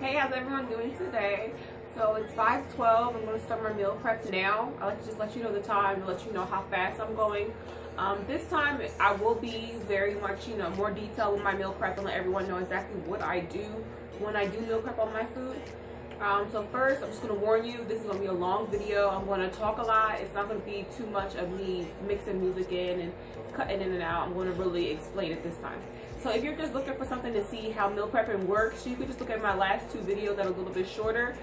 Hey, how's everyone doing today? So it's 5:12. I'm going to start my meal prep now. I like to just let you know the time and let you know how fast I'm going. This time I will be very much, more detailed with my meal prep and let everyone know exactly what I do when I do meal prep on my food. So first, I'm just going to warn you, this is going to be a long video. I'm going to talk a lot. It's not going to be too much of me mixing music in and cutting in and out. I'm going to really explain it this time. So if you're just looking for something to see how meal prepping works, you can just look at my last two videos that are a little bit shorter.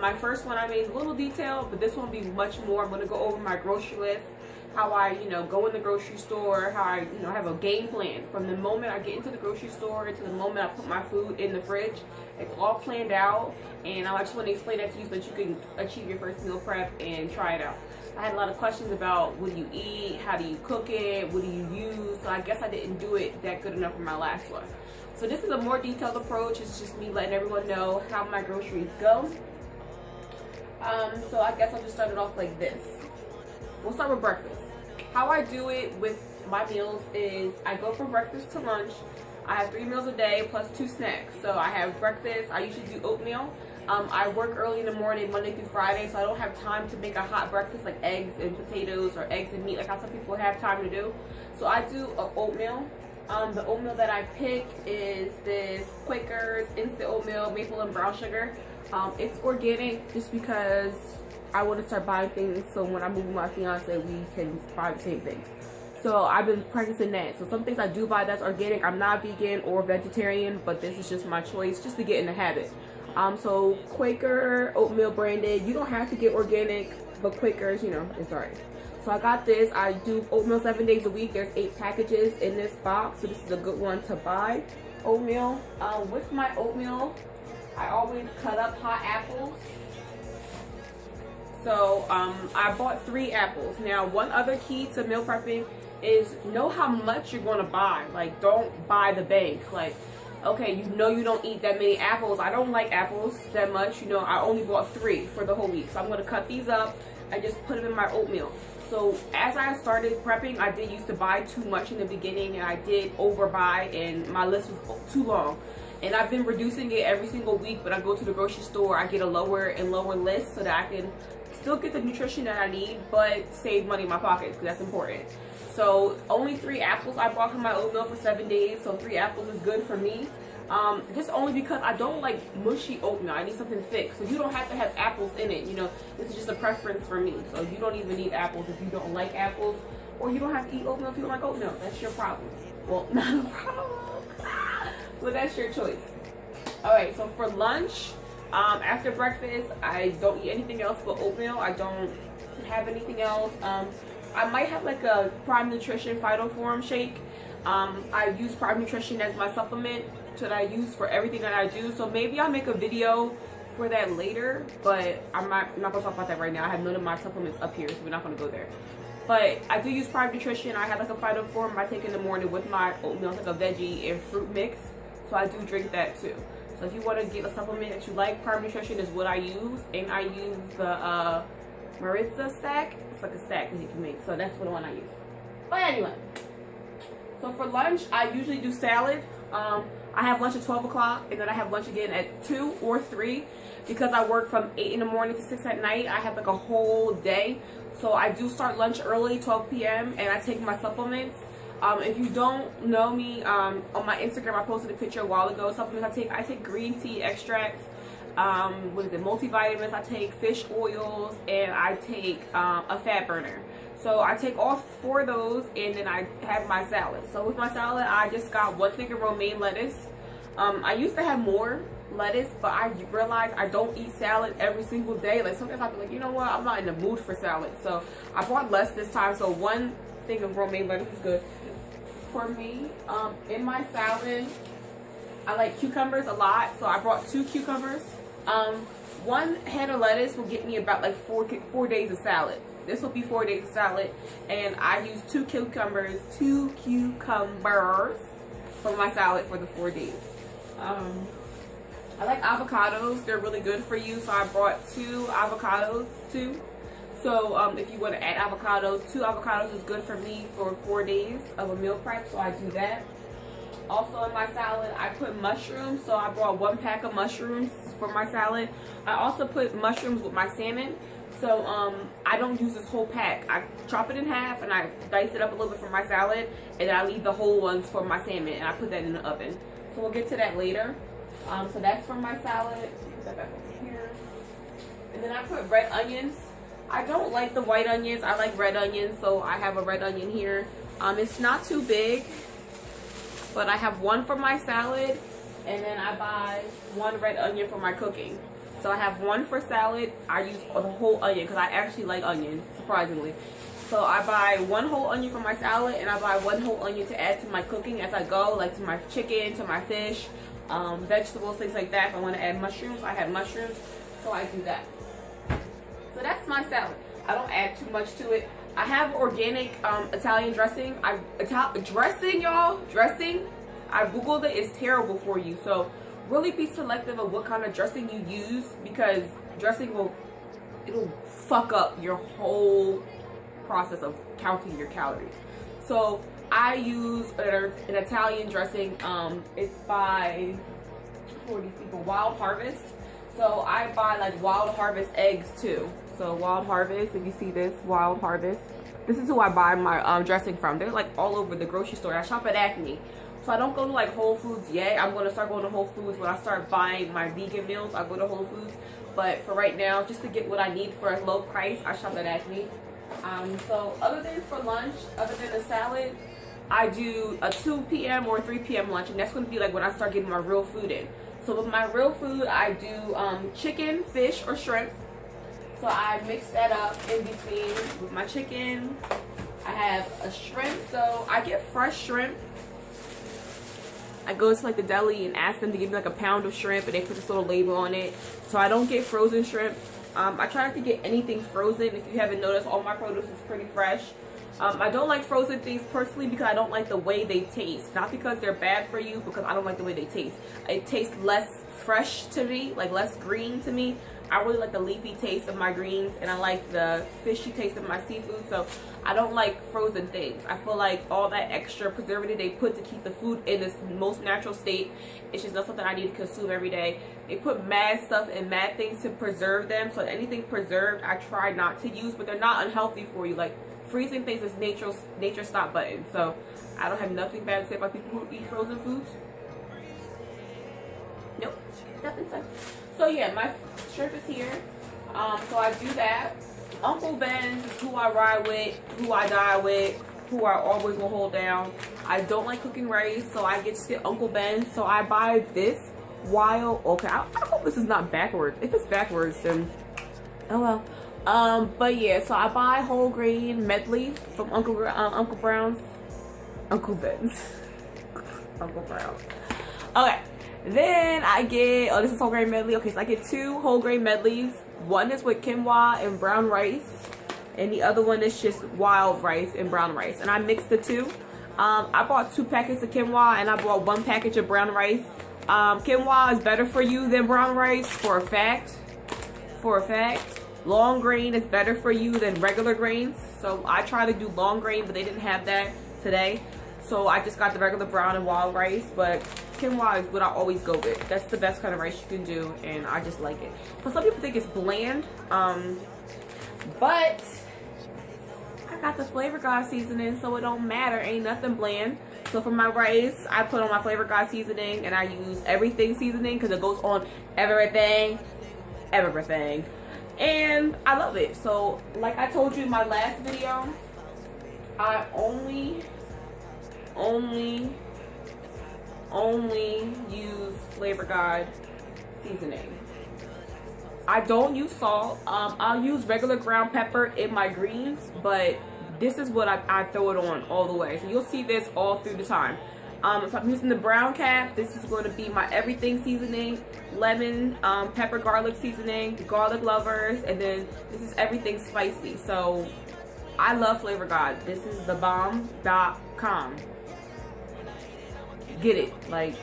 My first one I made a little detailed, but this one will be much more. I'm going to go over my grocery list, how I, go in the grocery store, how I, have a game plan from the moment I get into the grocery store to the moment I put my food in the fridge. It's all planned out, and I just want to explain that to you so that you can achieve your first meal prep and try it out. I had a lot of questions about what do you eat, how do you cook it, what do you use, so I guess I didn't do it that good enough for my last one. So this is a more detailed approach. It's just me letting everyone know how my groceries go. So I guess I'll just start it off like this. We'll start with breakfast. How I do it with my meals is I go from breakfast to lunch. I have 3 meals a day plus 2 snacks. So I have breakfast. I usually do oatmeal. I work early in the morning, Monday through Friday, so I don't have time to make a hot breakfast like eggs and potatoes or eggs and meat like how some people have time to do. So I do oatmeal. The oatmeal that I pick is this Quaker's instant oatmeal, maple and brown sugar. It's organic just because I want to start buying things so when I move with my fiance, we can buy the same things. So I've been practicing that. So some things I do buy that's organic. I'm not vegan or vegetarian, but this is just my choice just to get in the habit. So Quaker oatmeal branded. You don't have to get organic, but Quaker's, it's alright. So I got this. I do oatmeal 7 days a week. There's 8 packages in this box, so this is a good one to buy. Oatmeal. With my oatmeal, I always cut up hot apples. So I bought 3 apples. Now, one other key to meal prepping is know how much you're going to buy. Like, don't buy the bank. Like, okay, you don't eat that many apples. I don't like apples that much. I only bought 3 for the whole week. So I'm going to cut these up and just put them in my oatmeal. So as I started prepping, I did used to buy too much in the beginning, and I did overbuy, and my list was too long. And I've been reducing it every single week. When I go to the grocery store, I get a lower and lower list so that I can still get the nutrition that I need, but save money in my pocket, because that's important. So only 3 apples I bought from my oatmeal for 7 days, so 3 apples is good for me. Just only because I don't like mushy oatmeal. I need something thick. So you don't have to have apples in it. This is just a preference for me. So you don't even need apples if you don't like apples, or you don't have to eat oatmeal if you don't like oatmeal. That's your problem. Well, not a problem, but that's your choice. Alright, so for lunch, after breakfast, I don't eat anything else but oatmeal. I don't have anything else. I might have like a Prime Nutrition Phytoform shake. I use Prime Nutrition as my supplement that I use for everything that I do. So maybe I'll make a video for that later, but I'm not going to talk about that right now. I have none of my supplements up here, so we're not going to go there. But I do use Prime Nutrition. I have like a Phytoform I take in the morning with my oatmeal. It's like a veggie and fruit mix. So I do drink that too. So if you want to get a supplement that you like, Prime Nutrition is what I use. And I use the Maritza stack. It's like a stack that you can make. So that's the one I use. But anyway. So for lunch, I usually do salad. I have lunch at 12 o'clock, and then I have lunch again at 2 or 3. Because I work from 8 in the morning to 6 at night, I have like a whole day. So I do start lunch early, 12 p.m., and I take my supplements. If you don't know me, on my Instagram, I posted a picture a while ago. Supplements I take green tea extracts, multivitamins, I take fish oils, and I take a fat burner. So I take all 4 of those, and then I have my salad. So with my salad, I just got 1 thing of romaine lettuce. I used to have more lettuce, but I realized I don't eat salad every single day. Like sometimes I'll be like, you know what, I'm not in the mood for salad. So I bought less this time. So 1 thing of romaine lettuce is good for me. In my salad, I like cucumbers a lot. So I brought 2 cucumbers. 1 head of lettuce will get me about like 4 days of salad. This will be 4 days of salad, and I use 2 cucumbers for my salad for the 4 days. I like avocados. They're really good for you, so I brought 2 avocados too. So if you want to add avocados, 2 avocados is good for me for 4 days of a meal prep, so I do that. Also in my salad, I put mushrooms. So I brought 1 pack of mushrooms for my salad. I also put mushrooms with my salmon. So I don't use this whole pack. I chop it in half and I dice it up a little bit for my salad, and then I leave the whole ones for my salmon, and I put that in the oven. So we'll get to that later. So that's for my salad. Put that back over here. And then I put red onions. I don't like the white onions. I like red onions, so I have a red onion here. It's not too big, but I have 1 for my salad, and then I buy 1 red onion for my cooking. So I have 1 for salad. I use the whole onion because I actually like onion, surprisingly. So I buy 1 whole onion for my salad, and I buy 1 whole onion to add to my cooking as I go, like to my chicken, to my fish, vegetables, things like that. If I want to add mushrooms, I have mushrooms, so I do that. So that's my salad. I don't add too much to it. I have organic Italian dressing. Dressing. I googled it. It's terrible for you. So really be selective of what kind of dressing you use, because dressing it'll fuck up your whole process of counting your calories. So I use an Italian dressing. It's by Wild Harvest. So I buy like Wild Harvest eggs too. So Wild Harvest, if you see this, Wild Harvest. This is who I buy my dressing from. They're like all over the grocery store. I shop at Acme. So I don't go to like Whole Foods yet. I'm going to start going to Whole Foods when I start buying my vegan meals. I go to Whole Foods. But for right now, just to get what I need for a low price, I shop at Acme. So other than for lunch, other than the salad, I do a 2 p.m. or 3 p.m. lunch. And that's going to be like when I start getting my real food in. So with my real food, I do chicken, fish, or shrimp. So I mix that up in between with my chicken. I have a shrimp, so I get fresh shrimp. I go to like the deli and ask them to give me like a pound of shrimp, and they put this little label on it. So I don't get frozen shrimp. I try not to get anything frozen. If you haven't noticed, all my produce is pretty fresh. I don't like frozen things personally because I don't like the way they taste. Not because they're bad for you, because I don't like the way they taste. It tastes less fresh to me, like less green to me. I really like the leafy taste of my greens, and I like the fishy taste of my seafood. So I don't like frozen things. I feel like all that extra preservative they put to keep the food in its most natural state, it's just not something I need to consume every day. They put mad stuff and mad things to preserve them. So anything preserved, I try not to use, but they're not unhealthy for you. Like freezing things is nature's stop button. So I don't have nothing bad to say about people who eat frozen foods. Nope, nothing said. So yeah, my shrimp is here. So I do that. Uncle Ben's is who I ride with, who I die with, who I always will hold down. I don't like cooking rice, so I just get Uncle Ben's. So I buy this wild. Okay, I hope this is not backwards. If it's backwards, then oh well. But yeah, so I buy whole grain medley from Uncle Brown's. Uncle Ben's. Uncle Brown. Okay. Then I get, oh, this is whole grain medley. Okay, so I get 2 whole grain medleys. One is with quinoa and brown rice, and the other one is just wild rice and brown rice. And I mix the 2. I bought 2 packets of quinoa, and I bought 1 package of brown rice. Quinoa is better for you than brown rice for a fact. For a fact. Long grain is better for you than regular grains. So I try to do long grain, but they didn't have that today. So I just got the regular brown and wild rice, but quinoa is what I always go with. That's the best kind of rice you can do, and I just like it. But some people think it's bland, but I got the Flavor God seasoning, so it don't matter. Ain't nothing bland. So for my rice, I put on my Flavor God seasoning, and I use everything seasoning because it goes on everything, everything. And I love it. So like I told you in my last video, I only use Flavor God seasoning. I don't use salt. I'll use regular ground pepper in my greens, but this is what I throw it on all the way. So you'll see this all through the time. So I'm using the brown cap. This is going to be my everything seasoning, lemon, pepper, garlic seasoning, garlic lovers, and then this is everything spicy. So I love Flavor God. This is thebomb.com. Get it. Like,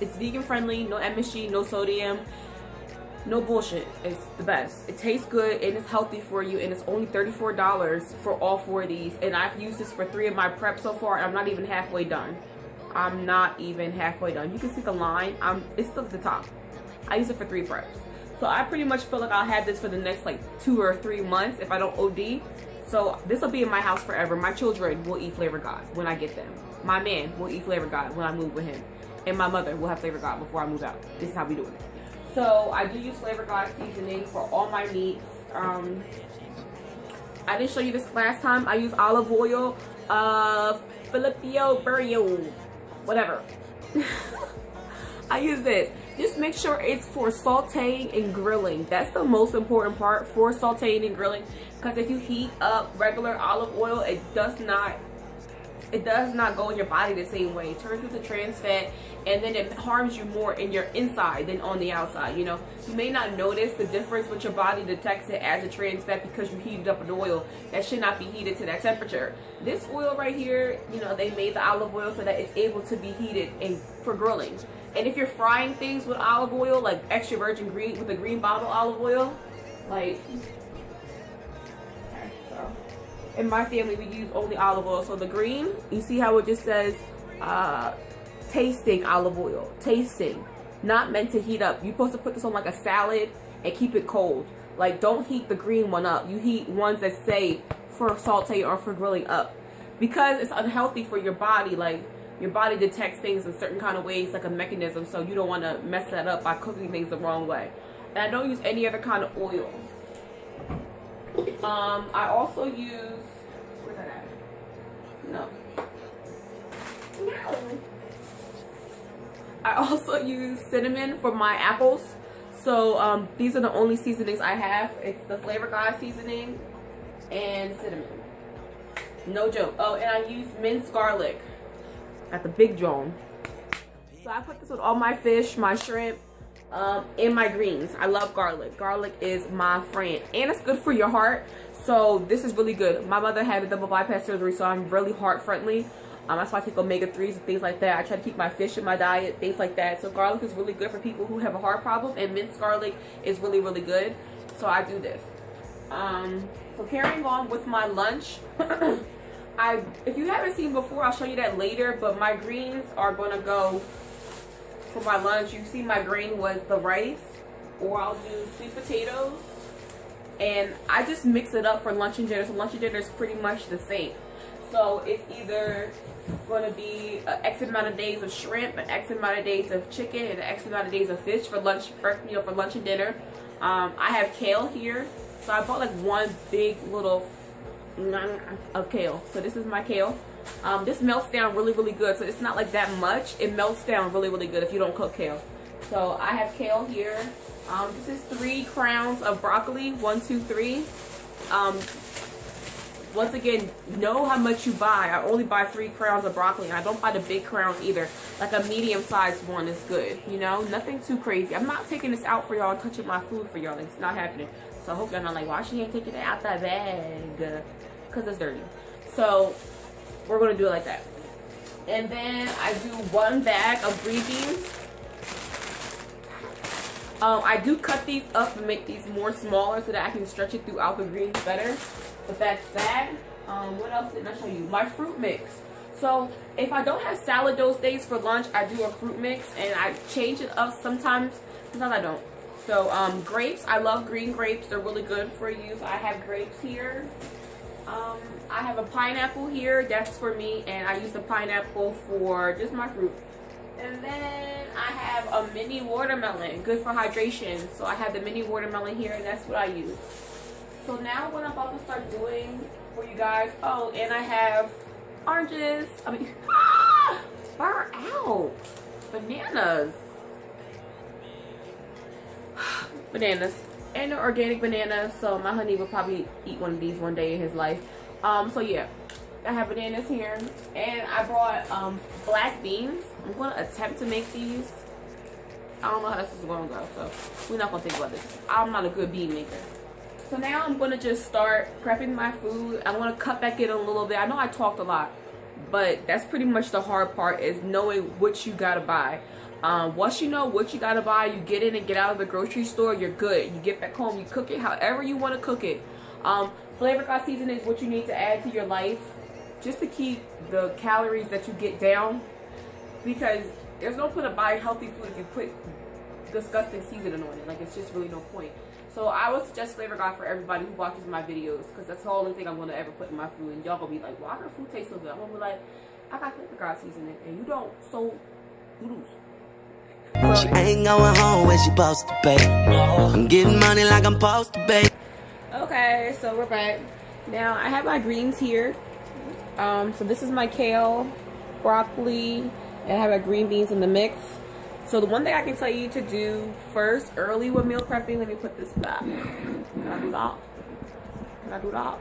it's vegan friendly, no MSG, no sodium, no bullshit. It's the best. It tastes good and it's healthy for you, and it's only $34 for all 4 of these. And I've used this for 3 of my preps so far, and I'm not even halfway done. I'm not even halfway done. You can see the line. It's still at the top. I use it for 3 preps. So I pretty much feel like I'll have this for the next like 2 or 3 months if I don't OD. So this will be in my house forever. My children will eat Flavor God when I get them. My man will eat Flavor God when I move with him. And my mother will have Flavor God before I move out. This is how we do it. So I do use Flavor God seasoning for all my meats. I didn't show you this last time. I use olive oil, Filipino Burrio, whatever. I use this. Just make sure it's for sauteing and grilling. That's the most important part for sauteing and grilling. Because if you heat up regular olive oil, it does not go in your body the same way. It turns into trans fat, and then it harms you more in your inside than on the outside. You know, you may not notice the difference, but your body detects it as a trans fat because you heated up an oil that should not be heated to that temperature. This oil right here, you know, they made the olive oil so that it's able to be heated for grilling. And if you're frying things with olive oil, like extra virgin green with a green bottle olive oil, like, okay, so in my family we use only olive oil. So the green, you see how it just says tasting olive oil, tasting, not meant to heat up. You're supposed to put this on like a salad and keep it cold. Like, don't heat the green one up. You heat ones that say for saute or for grilling up, because it's unhealthy for your body. Like, your body detects things in certain kind of ways, like a mechanism, so you don't want to mess that up by cooking things the wrong way. And I don't use any other kind of oil. I also use, where's that at? No. I also use cinnamon for my apples. So these are the only seasonings I have. It's the Flavor God seasoning and cinnamon. No joke. Oh, and I use minced garlic at the big John. So I put this with all my fish, my shrimp, and my greens. I love garlic. Garlic is my friend, and it's good for your heart. So this is really good. My mother had a double bypass surgery, so I'm really heart friendly. That's why I take omega-3s and things like that. I try to keep my fish in my diet, things like that. So garlic is really good for people who have a heart problem, and minced garlic is really, really good. So I do this. So carrying on with my lunch, if you haven't seen before, I'll show you that later, but my greens are going to go for my lunch. You see my grain was the rice, or I'll do sweet potatoes, and I just mix it up for lunch and dinner. So lunch and dinner is pretty much the same. So it's either going to be an X amount of days of shrimp, an X amount of days of chicken, and an X amount of days of fish for lunch, for lunch and dinner. I have kale here, so I bought like one big little of kale. So this is my kale. This melts down really, really good. So it's not like that much. It melts down really, really good if you don't cook kale. So I have kale here. This is 3 crowns of broccoli. 1, 2, 3. Once again, know how much you buy. I only buy 3 crowns of broccoli, and I don't buy the big crowns either. Like a medium-sized one is good, you know? Nothing too crazy. I'm not taking this out for y'all and touching my food for y'all. It's not happening. So I hope y'all not like, why she ain't taking it out that bag? Because it's dirty. So we're going to do it like that. And then I do 1 bag of green beans. I do cut these up and make these more smaller so that I can stretch it throughout the greens better. But that's that. What else didn't I show you? My fruit mix. So if I don't have salad those days for lunch, I do a fruit mix, and I change it up sometimes. Sometimes I don't. So grapes. I love green grapes. They're really good for you. So I have grapes here. I have a pineapple here. That's for me, and I use the pineapple for just my fruit. And then I have a mini watermelon, good for hydration. So I have the mini watermelon here, and that's what I use. So now what I'm about to start doing for you guys, oh, and I have oranges, far out, bananas, and they're organic bananas, so my honey will probably eat one of these one day in his life. So yeah, I have bananas here, and I brought black beans. I'm going to attempt to make these. I don't know how this is going to go, so we're not going to think about this. I'm not a good bean maker. So now I'm going to just start prepping my food. I'm going to cut back in a little bit. I know I talked a lot, but that's pretty much the hard part, is knowing what you got to buy. Once you know what you got to buy, you get in and get out of the grocery store, you're good. You get back home, you cook it however you want to cook it. Flavor God seasoning is what you need to add to your life just to keep the calories that you get down. because there's no point of buying healthy food if you put disgusting seasoning on it. Like, it's just really no point. So I would suggest Flavor God for everybody who watches my videos, because that's the only thing I'm going to ever put in my food. And y'all going to be like, why her food taste so good? I'm going to be like, I got Flavor God seasoning and you don't, so you lose. She ain't going home when she supposed to pay. I'm getting money like I'm supposed to pay. Okay, so we're back. Now I have my greens here. So this is my kale, broccoli, and I have my green beans in the mix. So the one thing I can tell you to do first, early with meal prepping, let me put this back. Can I do that? Can I do that?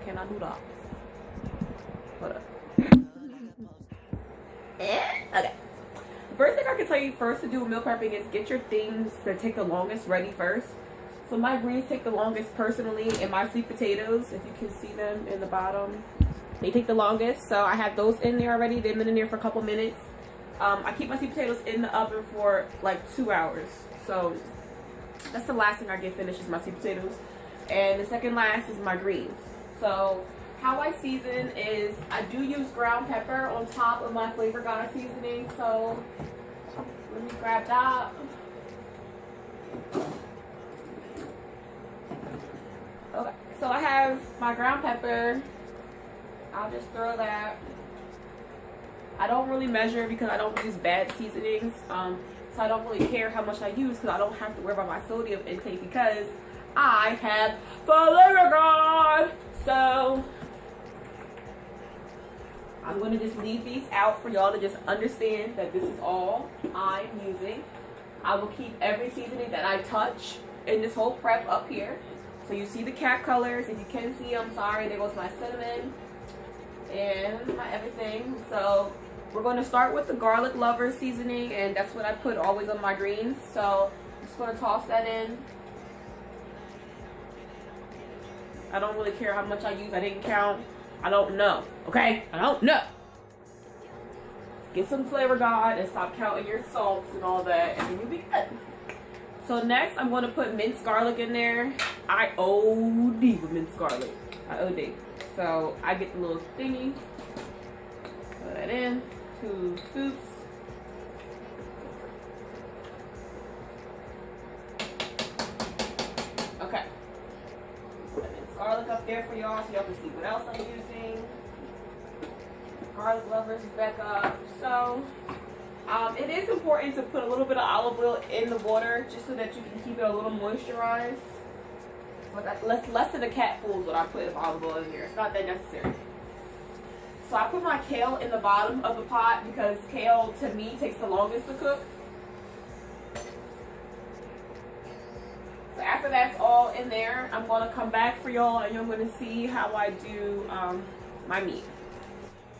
Can I do that? Hold up. Okay. First thing I can tell you first to do with meal prepping is get your things that take the longest ready first. So my greens take the longest personally, and my sweet potatoes, if you can see them in the bottom, they take the longest. So I have those in there already. They've been in there for a couple minutes. I keep my sweet potatoes in the oven for like 2 hours. So that's the last thing I get finished is my sweet potatoes. And the second last is my greens. So how I season is I do use ground pepper on top of my Flavor God seasoning. So let me grab that. Okay, so I have my ground pepper. I'll just throw that. I don't really measure because I don't use bad seasonings. So I don't really care how much I use because I don't have to worry about my sodium intake because I have Flavor God. So I'm going to just leave these out for y'all to just understand that this is all I'm using. I will keep every seasoning that I touch in this whole prep up here. So you see the cat colors. If you can see, I'm sorry. There goes my cinnamon and my everything. So we're going to start with the garlic lover seasoning, and that's what I put always on my greens. So I'm just going to toss that in. I don't really care how much I use. I didn't count. I don't know. Okay? I don't know. Get some Flavor God and stop counting your salts and all that, and then you'll be good. So next, I'm going to put minced garlic in there. I OD with minced garlic. I OD. So I get the little thingy. Put that in. 2 scoops. Okay. Put minced garlic up there for y'all so y'all can see what else I'm using. Garlic lovers is back up. So it is important to put a little bit of olive oil in the water just so that you can keep it a little moisturized. But less than a cat full is what I put of olive oil in here. It's not that necessary. So I put my kale in the bottom of the pot because kale to me takes the longest to cook. So after that's all in there, I'm going to come back for y'all and you're going to see how I do my meat.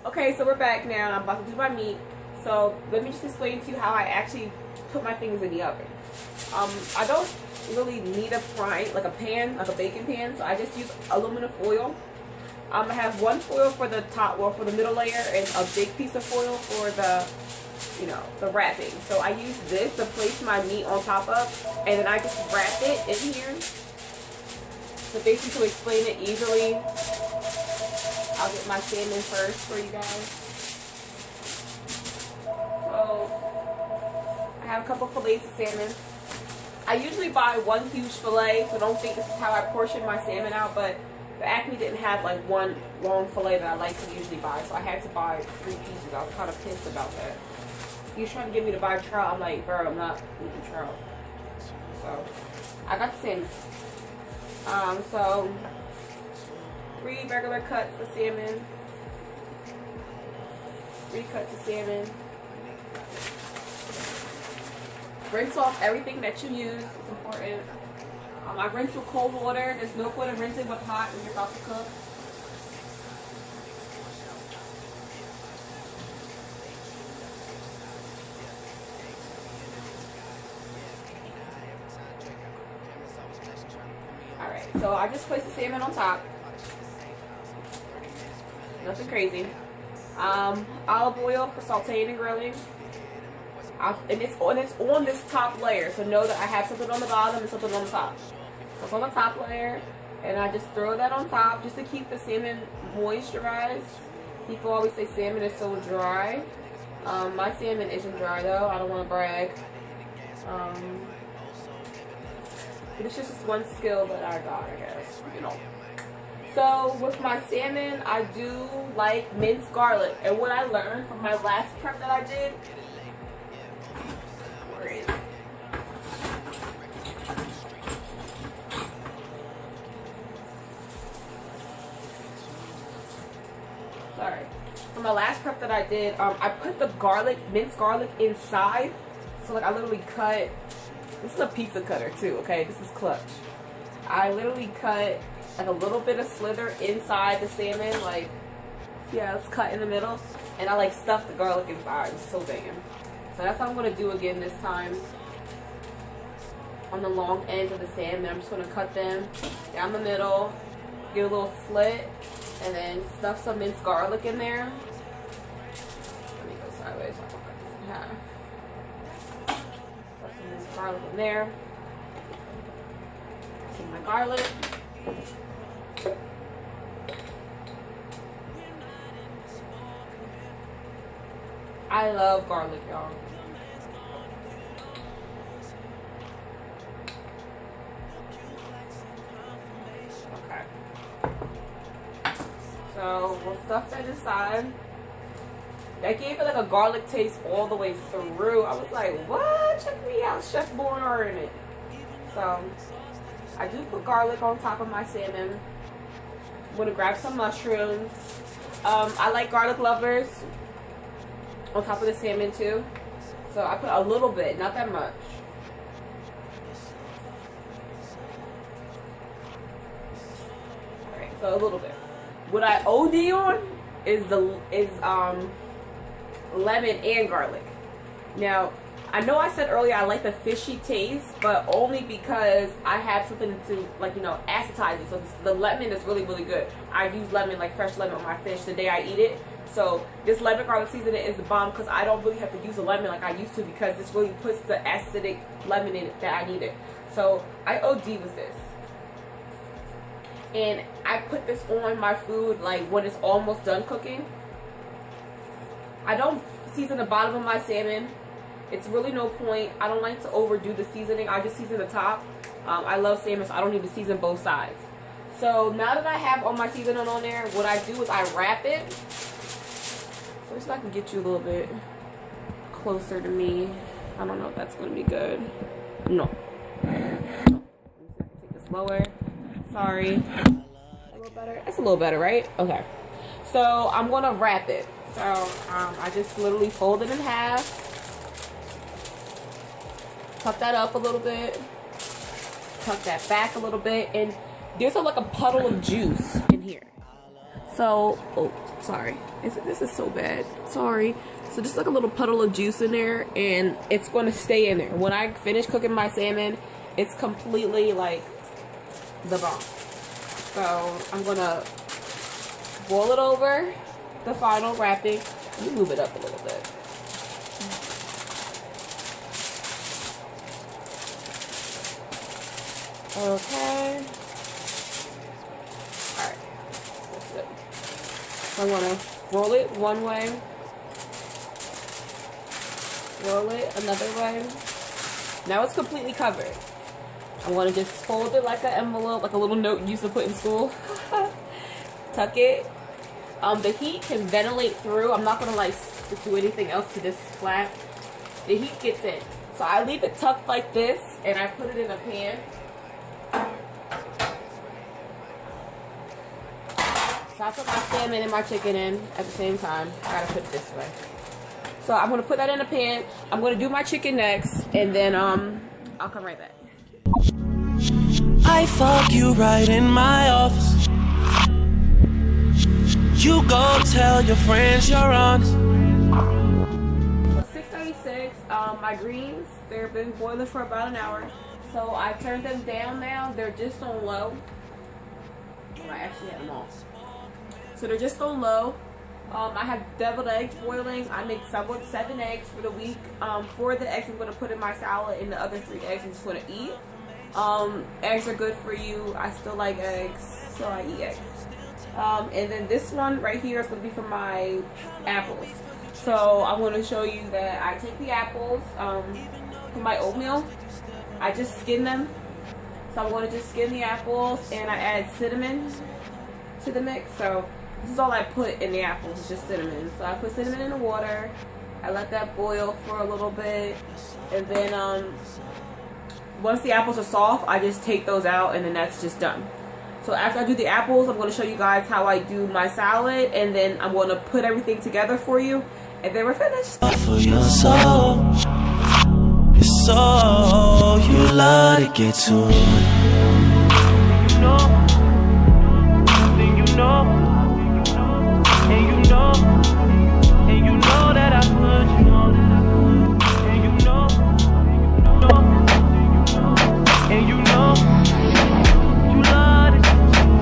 Okay, so we're back now. I'm about to do my meat. So let me just explain to you how I actually put my things in the oven. I don't really need a frying, like a pan, like a baking pan. So I just use aluminum foil. I have one foil for the top, well, for the middle layer, and a big piece of foil for the, you know, the wrapping. So I use this to place my meat on top of, and then I just wrap it in here. So basically, to explain it easily, I'll get my salmon first for you guys. So I have a couple fillets of salmon. I usually buy one huge fillet, so don't think this is how I portion my salmon out, but the Acme didn't have like one long fillet that I like to usually buy, so I had to buy 3 pieces. I was kind of pissed about that. He was trying to get me to buy trout. I'm like, bro, I'm not eating trout. So I got the salmon. So 3 regular cuts of salmon, 3 cuts of salmon. Rinse off everything that you use. It's important. I rinse with cold water. There's no point in rinsing with hot when you're about to cook. Alright, so I just placed the salmon on top. Nothing crazy. Olive oil for sauteing and grilling. And it's on this top layer, so know that I have something on the bottom and something on the top. So it's on the top layer, and I just throw that on top just to keep the salmon moisturized. People always say salmon is so dry. My salmon isn't dry though. I don't want to brag. But it's just this one skill that I got, I guess, you know. So with my salmon, I do like minced garlic. And what I learned from my last prep that I did, where is it? Sorry. For my last prep that I did, I put the garlic, minced garlic inside. So like I literally cut, this is a pizza cutter too, okay? This is clutch. I literally cut like a little bit of slither inside the salmon, like, yeah, it's cut in the middle. And I like stuffed the garlic inside. It's so banging. So that's what I'm gonna do again this time. On the long ends of the salmon, I'm just gonna cut them down the middle, get a little slit, and then stuff some minced garlic in there. Let me go sideways so I can cut this in half. Stuff some minced garlic in there. Take my garlic. I love garlic, y'all. Okay. So we'll stuff that inside. That gave it like a garlic taste all the way through. I was like, what? Check me out, Chef Borner in it. So I do put garlic on top of my salmon. I'm gonna grab some mushrooms. I like garlic lovers on top of the salmon too. So I put a little bit, not that much. Alright, so a little bit. What I OD on is lemon and garlic. Now, I know I said earlier I like the fishy taste, but only because I have something to, like, you know, acetize it. So the lemon is really, really good. I use lemon, like fresh lemon on my fish the day I eat it. So this lemon garlic seasoning is the bomb because I don't really have to use a lemon like I used to, because this really puts the acidic lemon in it that I needed. So I OD with this. And I put this on my food like when it's almost done cooking. I don't season the bottom of my salmon. It's really no point. I don't like to overdo the seasoning. I just season the top. I love salmon, so I don't need to season both sides. So now that I have all my seasoning on there, what I do is I wrap it. First, I can get you a little bit closer to me. I don't know if that's going to be good. No. Take this lower. Sorry. A little better? It's a little better, right? Okay. So I'm going to wrap it. So I just literally fold it in half. Tuck that up a little bit. Tuck that back a little bit. And there's like a puddle of juice in here. So, oh, sorry. This is so bad. Sorry. So just like a little puddle of juice in there, and it's going to stay in there. When I finish cooking my salmon, it's completely like the bomb. So I'm going to boil it over the final wrapping. Let me move it up a little bit. Okay. Alright. That's it. So I'm going to roll it one way. Roll it another way. Now it's completely covered. I'm going to just fold it like an envelope, like a little note you used to put in school. Tuck it. The heat can ventilate through. I'm not going to like just do anything else to this flap. The heat gets in. So I leave it tucked like this, and I put it in a pan. So I put my salmon and my chicken in at the same time. I gotta put it this way. So I'm gonna put that in a pan. I'm gonna do my chicken next, and then I'll come right back. I fuck you right in my office. You go tell your friends you're honest. So 6:36. My greens, they've been boiling for about an hour. So I turned them down now. They're just on low. Oh, I actually had them off. So they're just on low. I have deviled eggs boiling. I make 7 eggs for the week. 4 of the eggs I'm going to put in my salad, and the other 3 eggs I'm just going to eat. Eggs are good for you. I still like eggs, so I eat eggs. And then this one right here is going to be for my apples. So I'm going to show you that I take the apples for my oatmeal. I just skin them. So I'm going to just skin the apples and I add cinnamon to the mix. So this is all I put in the apples, just cinnamon. So I put cinnamon in the water. I let that boil for a little bit. And then once the apples are soft, I just take those out and then that's just done. So after I do the apples, I'm going to show you guys how I do my salad. And then I'm going to put everything together for you. And then we're finished. For your soul, it's so you love to get to it. You know, then you know, and you know, and you know that I put you on, and you know, and you know, you love to get to it.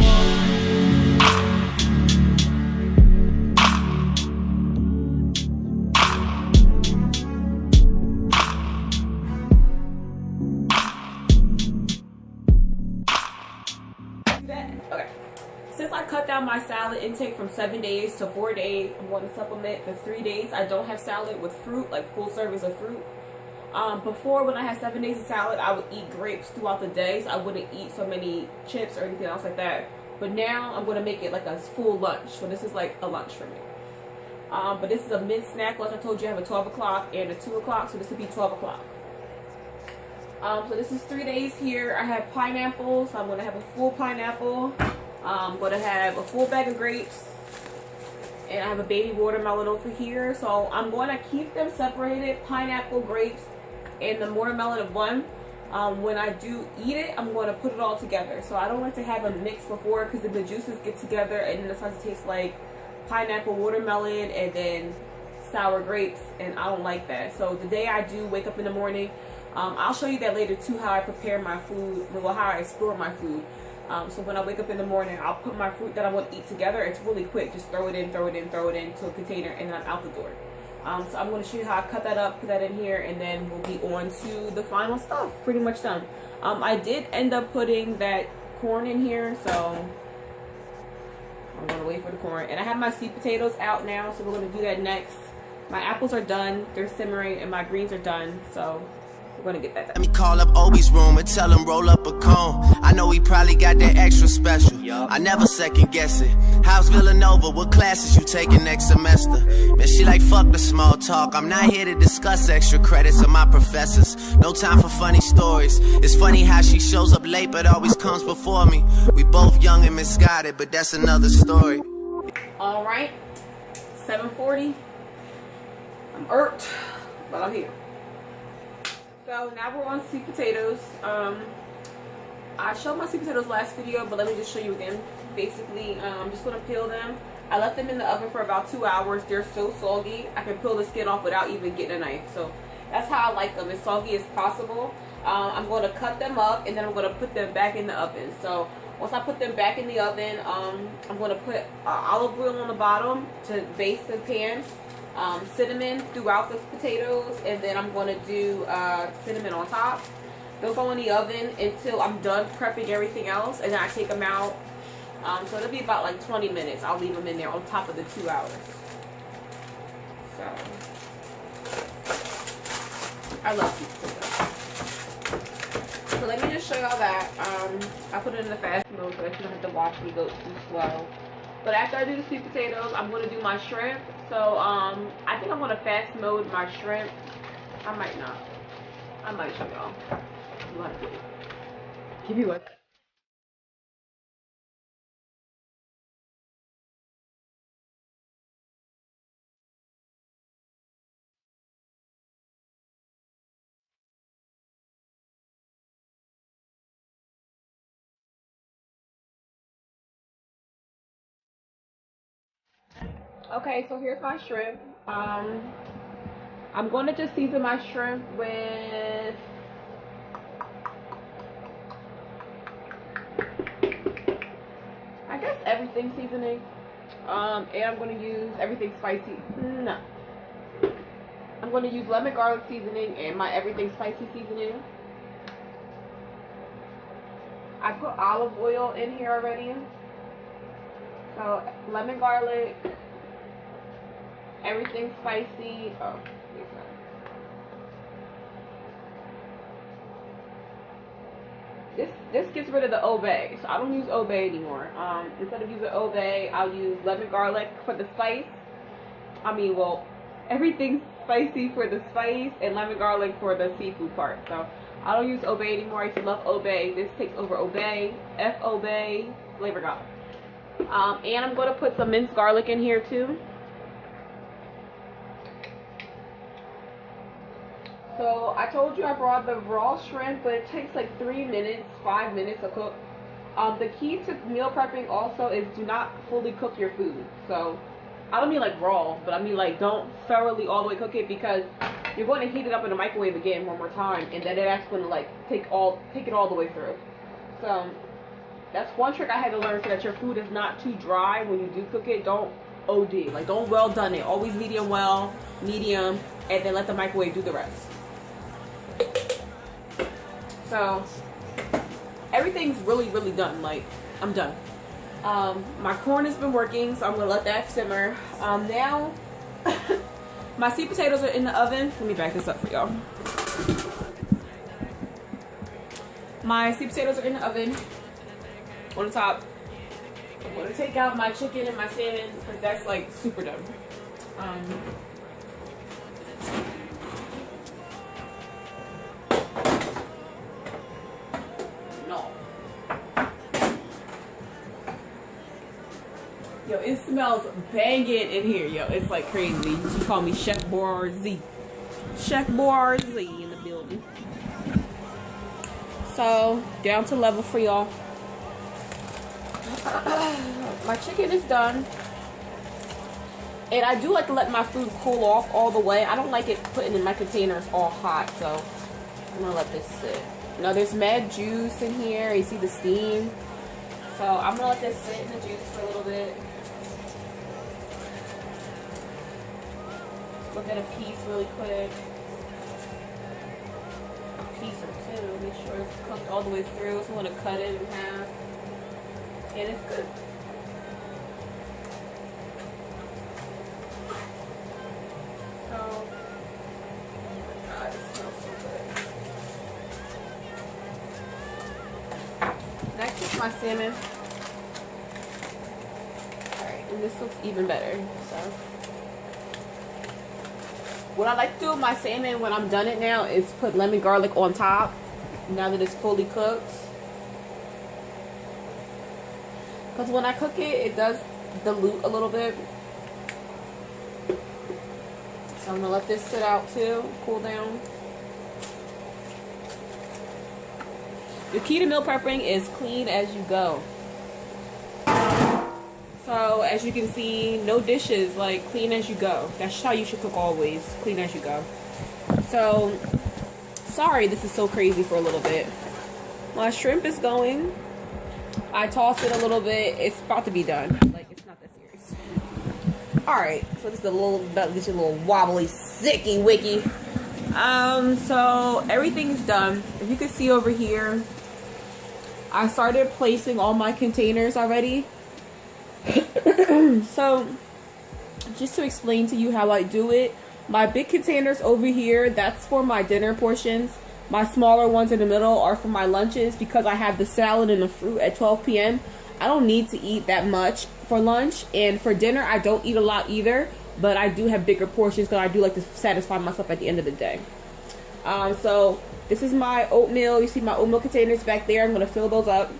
Okay. Since I cut down my salad intake from 7 days to 4 days, I'm going to supplement the 3 days I don't have salad with fruit, like full service of fruit. Before, when I had 7 days of salad, I would eat grapes throughout the day, so I wouldn't eat so many chips or anything else like that. But now I'm going to make it like a full lunch. So this is like a lunch for me. But this is a mid snack lunch. I told you I have a 12 o'clock and a 2 o'clock, so this would be 12 o'clock. So this is 3 days here. I have pineapples. So I'm going to have a full pineapple. I'm going to have a full bag of grapes. And I have a baby watermelon over here. So I'm going to keep them separated, pineapple, grapes, and the watermelon of one. When I do eat it, I'm going to put it all together. So I don't like to have a mix before because then the juices get together and then it starts to taste like pineapple, watermelon, and then sour grapes. And I don't like that. So the day I do wake up in the morning, I'll show you that later too, how I prepare my food, well, how I store my food. So when I wake up in the morning, I'll put my fruit that I want to eat together. It's really quick. Just throw it in, throw it in, throw it into a container, and then I'm out the door. So I'm going to show you how I cut that up, put that in here, and then we'll be on to the final stuff. Pretty much done. I did end up putting that corn in here, so I'm going to wait for the corn. And I have my sweet potatoes out now, so we're going to do that next. My apples are done. They're simmering, and my greens are done, so we're gonna get that done. Let me call up Obi's room and tell him roll up a cone. I know he probably got that extra special. I never second guess it. How's Villanova? What classes you taking next semester? Man, she like fuck the small talk. I'm not here to discuss extra credits of my professors. No time for funny stories. It's funny how she shows up late but always comes before me. We both young and misguided, but that's another story. All right, 7:40. I'm irked, but I'm here. So now we're on sweet potatoes. I showed my sweet potatoes last video, but let me just show you again. Basically, I'm just going to peel them. I left them in the oven for about 2 hours. They're so soggy, I can peel the skin off without even getting a knife. So that's how I like them, as soggy as possible. I'm going to cut them up and then I'm going to put them back in the oven. So once I put them back in the oven, I'm going to put olive oil on the bottom to baste the pan. Cinnamon throughout the potatoes, and then I'm going to do cinnamon on top. They'll go in the oven until I'm done prepping everything else, and then I take them out. So it'll be about like 20 minutes. I'll leave them in there on top of the 2 hours. So I love sweet potatoes. So let me just show y'all that. I put it in the fast mode so that you don't have to watch me go too slow. But after I do the sweet potatoes, I'm going to do my shrimp. So, I think I'm going to fast mode my shrimp. I might not. I might show y'all. You want to wait. Give me one. Okay, so here's my shrimp. I'm going to just season my shrimp with I guess everything seasoning. And I'm going to use everything spicy. No. I'm going to use lemon garlic seasoning and my everything spicy seasoning. I put olive oil in here already. So lemon garlic, everything spicy. Oh, this gets rid of the obey, so I don't use obey anymore. Instead of using obey, I'll use lemon garlic for the spice. I mean, well, everything's spicy for the spice and lemon garlic for the seafood part. So I don't use obey anymore. I used to love obey. This takes over obey, obey, flavor garlic. And I'm going to put some minced garlic in here too. So I told you I brought the raw shrimp, but it takes like 3 minutes, 5 minutes to cook. The key to meal prepping also is do not fully cook your food. So I don't mean like raw, but I mean like don't thoroughly all the way cook it, because you're going to heat it up in the microwave again one more time, and then that's going to like take it all the way through. So that's one trick I had to learn, so that your food is not too dry when you do cook it. Don't OD, like don't well done it. Always medium well, medium, and then let the microwave do the rest. So everything's really done. Like I'm done. My corn has been working, so I'm gonna let that simmer. Now my sweet potatoes are in the oven. Let me back this up for y'all. My sweet potatoes are in the oven on the top. I'm gonna take out my chicken and my salmon because that's like super done. Yo, it smells banging in here, yo. It's like crazy. You call me Chef Borzy. Chef Borzy in the building. So, down to level for y'all. My chicken is done. And I do like to let my food cool off all the way. I don't like it putting in my containers all hot, so I'm gonna let this sit. Now there's mad juice in here. You see the steam. So I'm gonna let this sit in the juice for a little bit. Look at a piece really quick. A piece or two. Make sure it's cooked all the way through. So I'm gonna cut it in half. And it's good. So, oh my God, it smells so good. Next is my salmon. Alright, and this looks even better. So what I like to do with my salmon when I'm done it now is put lemon garlic on top now that it's fully cooked. Because when I cook it, it does dilute a little bit. So I'm going to let this sit out too, cool down. The key to meal prepping is clean as you go. So as you can see, no dishes, like clean as you go. That's how you should cook always, clean as you go. So, sorry this is so crazy for a little bit. My shrimp is going. I tossed it a little bit. It's about to be done. Like, it's not that serious. Alright, so this is a little wobbly, sicky wicky. So everything's done. If you can see over here, I started placing all my containers already. So just to explain to you how I do it, my big containers over here, that's for my dinner portions. My smaller ones in the middle are for my lunches, because I have the salad and the fruit at 12 p.m. I don't need to eat that much for lunch, and for dinner I don't eat a lot either, but I do have bigger portions because I do like to satisfy myself at the end of the day. So this is my oatmeal. You see my oatmeal containers back there. I'm going to fill those up.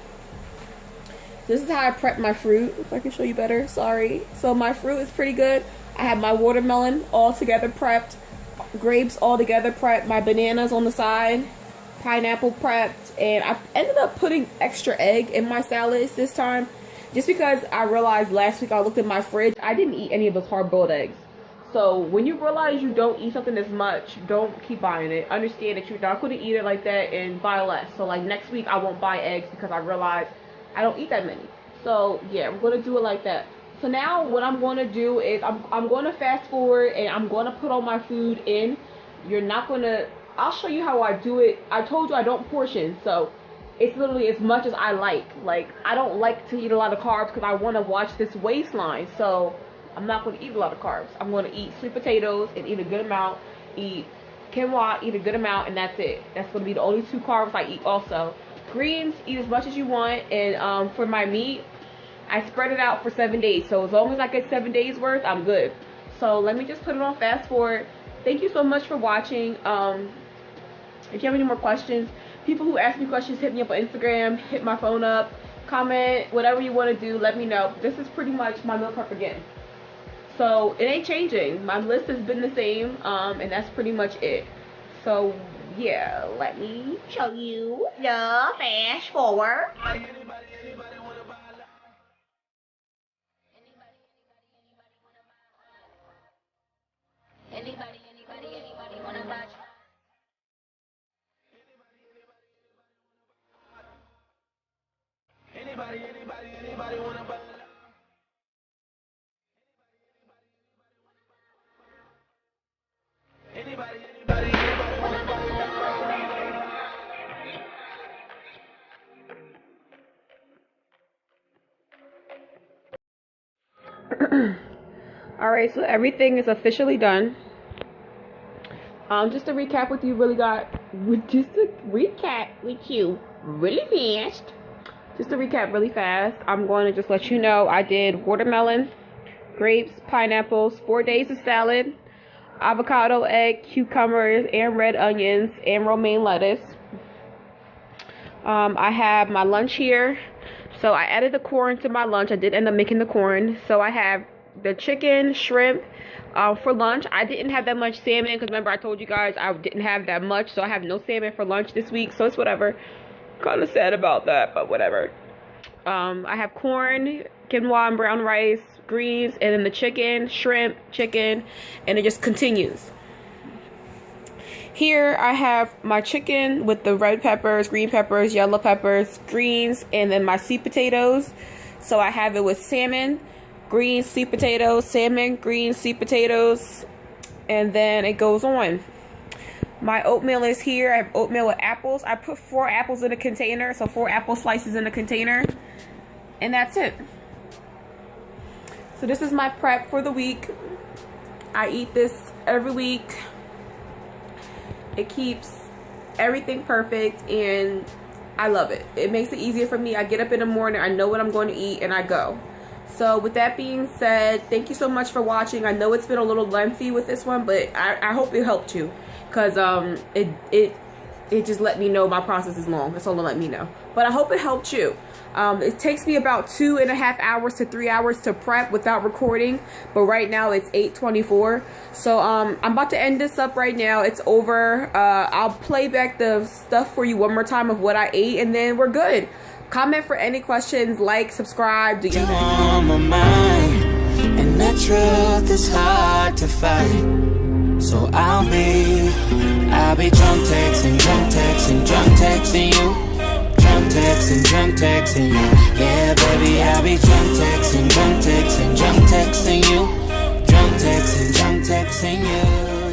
This is how I prep my fruit, if I can show you better, sorry. So my fruit is pretty good. I have my watermelon all together prepped, grapes all together prepped, my bananas on the side, pineapple prepped, and I ended up putting extra egg in my salads this time, just because I realized last week I looked in my fridge, I didn't eat any of those hard-boiled eggs. So when you realize you don't eat something as much, don't keep buying it. Understand that you're not going to eat it like that and buy less. So like next week I won't buy eggs because I realized I don't eat that many. So yeah, we're going to do it like that. So now what I'm going to do is I'm going to fast forward and I'm going to put all my food in. You're not going to, I'll show you how I do it. I told you I don't portion, so it's literally as much as I like. Like, I don't like to eat a lot of carbs because I want to watch this waistline. So I'm not going to eat a lot of carbs. I'm going to eat sweet potatoes and eat a good amount, eat quinoa, eat a good amount, and that's it. That's going to be the only 2 carbs I eat also. Greens, eat as much as you want, and for my meat, I spread it out for 7 days. So as long as I get 7 days worth, I'm good. So let me just put it on fast forward. Thank you so much for watching. If you have any more questions, people who ask me questions, hit me up on Instagram, hit my phone up, comment, whatever you want to do, let me know. This is pretty much my meal prep again. So it ain't changing. My list has been the same, and that's pretty much it. So yeah, let me show you the fast forward. Anybody wanna buy? Anybody wanna buy? Anybody wanna buy? Alright, so everything is officially done. Just to recap with you really fast. Just to recap really fast, I'm going to just let you know I did watermelon, grapes, pineapples, 4 days of salad, avocado, egg, cucumbers, and red onions, and romaine lettuce. I have my lunch here. So I added the corn to my lunch. I did end up making the corn. So I have the chicken, shrimp. For lunch, I didn't have that much salmon because remember I told you guys I didn't have that much, so I have no salmon for lunch this week, so it's whatever. Kind of sad about that, but whatever. I have corn, quinoa, and brown rice, greens, and then the chicken, shrimp, chicken, and it just continues. Here I have my chicken with the red peppers, green peppers, yellow peppers, greens, and then my sweet potatoes. So I have it with salmon, green, sweet potatoes, salmon, green, sweet potatoes, and then it goes on. My oatmeal is here. I have oatmeal with apples. I put 4 apples in a container, so 4 apple slices in a container, and that's it. So this is my prep for the week. I eat this every week. It keeps everything perfect, and I love it. It makes it easier for me. I get up in the morning, I know what I'm going to eat, and I go. So with that being said, thank you so much for watching. I know it's been a little lengthy with this one, but I hope it helped you, because it just let me know my process is long. That's all it let me know. But I hope it helped you. It takes me about 2.5 hours to 3 hours to prep without recording, but right now it's 8:24. So I'm about to end this up right now. It's over. I'll play back the stuff for you one more time of what I ate, and then we're good. Comment for any questions, like, subscribe. Do you on my mind? And the truth is hard to find. So I'll be drunk texting you. Drunk texting you. Yeah, baby, I'll be drunk texting you. Drunk texting you.